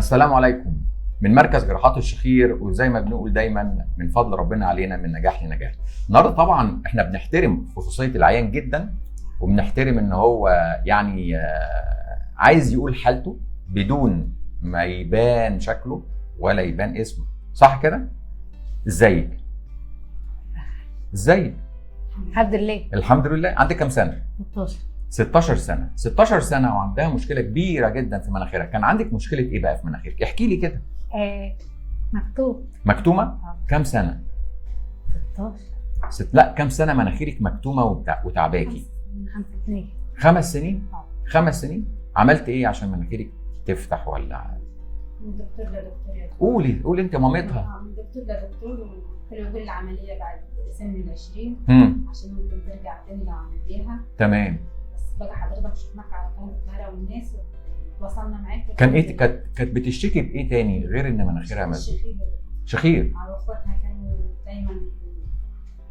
السلام عليكم. من مركز جراحات الشخير، وزي ما بنقول دايما من فضل ربنا علينا من نجاح لنجاح. النهارده طبعا احنا بنحترم خصوصيه العيان جدا، وبنحترم ان هو يعني عايز يقول حالته بدون ما يبان شكله ولا يبان اسمه، صح كده؟ ازيك؟ ازيك؟ الحمد لله. الحمد لله. عندك كام سنه؟ 16. 16 سنه. 16 سنه وعندها مشكله كبيره جدا في مناخيرها. كان عندك مشكله ايه بقى في مناخيرك؟ احكي لي كده. مكتوب. مكتومه؟ كام سنه؟ 16. لا، كام سنه مناخيرك مكتومه وتعباكي؟ 5 سنين. 5 سنين؟ 5 سنين. عملت ايه عشان مناخيرك تفتح ولا؟ من دكتور لدكتور. قولي انت مامتها. من دكتور لدكتور، وقالوا لي العمليه بعد سن ال 20 عشان ممكن ترجع تاني لو عملتيها. تمام. بس بقى حضرتك شفناك على قناه القاهره والناس وصلنا معاك. كان ايه كانت بتشتكي بايه تاني غير ان مناخيرها مسدود؟ شخير. واخواتها كانوا دايما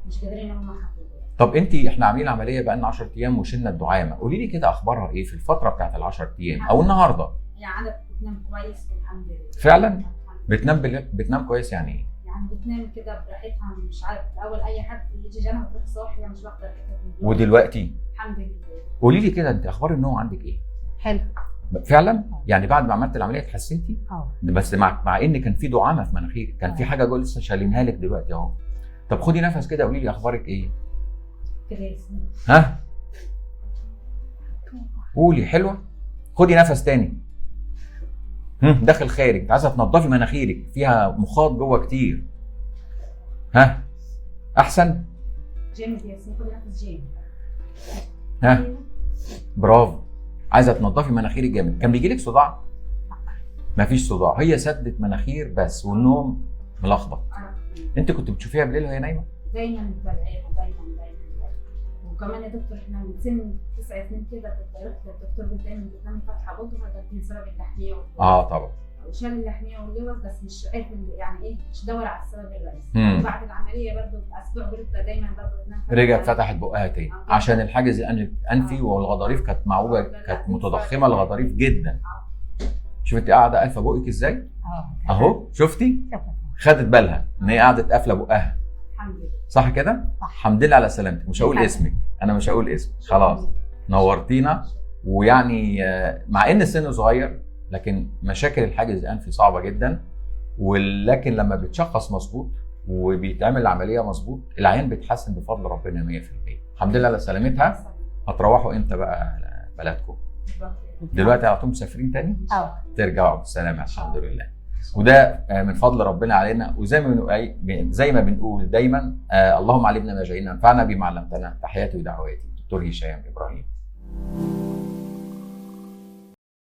مش قادرين ان هم يحققوا. طب احنا عاملين عمليه بقى لنا 10 ايام وشلنا الدعامه، قولي لي كده اخبارها ايه في الفتره بتاعت ال 10 ايام او النهارده؟ يعني عادة بتنام كويس والحمد لله. فعلا؟ بتنام كويس يعني ايه؟ يعني بتنام كده براحتها، مش عارف الاول اي حد يجي جنبها تروح صاحيه مش واخده كده. ودلوقتي؟ الحمد لله. قولي لي كده انت اخبار النوم عندك ايه؟ حلو. فعلا؟ يعني بعد ما عملت العمليه اتحسنتي؟ بس مع ان كان في دعامه في مناخيرك، كان في حاجه جوه لسه شايلينها لك دلوقتي اهو. طب خدي نفس كده، قولي لي اخبارك ايه؟ كويس. ها؟ قولي. حلوه؟ خدي نفس تاني. داخل خارج. انت عايزه تنضفي مناخيرك، فيها مخاط جوه كتير. ها؟ احسن؟ جيم ياسمين، خدي نفس جيم. ها؟ برافو. عايزه تنضفي مناخيرك جامد. كان بيجي لك صداع؟ مفيش صداع، هي سدت مناخير بس، والنوم ملخبط. انت كنت بتشوفيها بالليل وهي نايمه؟ دايما متابعينها دايما. وكمان يا دكتور احنا من سن 9 سنين كده كنت رحت للدكتور، دايما بتنام فاتحه بطنها، ده بسبب اللحميه طبعا. وشال اللحميه واللوز، بس مش عارف يعني ايه، مش دور على السبب الرئيسي. وبعد العمليه برضه باسبوع برضه دايما برضه بتنام. رجعت فتحت بقها تاني عشان الحاجز الانفي والغضاريف كانت معوجه، كانت متضخمه الغضاريف جدا. شوف انت قاعده قافله بقك ازاي؟ اهو شفتي؟ خدت بالها ان هي قعدت قافله بقها. الحمد لله. صح كده؟ الحمد لله على سلامتك. مش هقول اسمك، انا مش هقول اسمك خلاص. نورتينا. ويعني مع ان السن صغير لكن مشاكل الحاجز الانفي صعبه جدا، ولكن لما بتشخص مظبوط وبيتعمل العمليه مظبوط العيان بيتحسن بفضل ربنا 100%. الحمد لله على سلامتها. هتروحوا امتى بقى بلدكم؟ دلوقتي على طول مسافرين تاني؟ ترجعوا بالسلامه الحمد لله. وده من فضل ربنا علينا. وزي ما بنقول دايما اللهم علمنا ما جهلنا، انفعنا بما علمتنا. تحياتي ودعواتي دكتور هشام ابراهيم.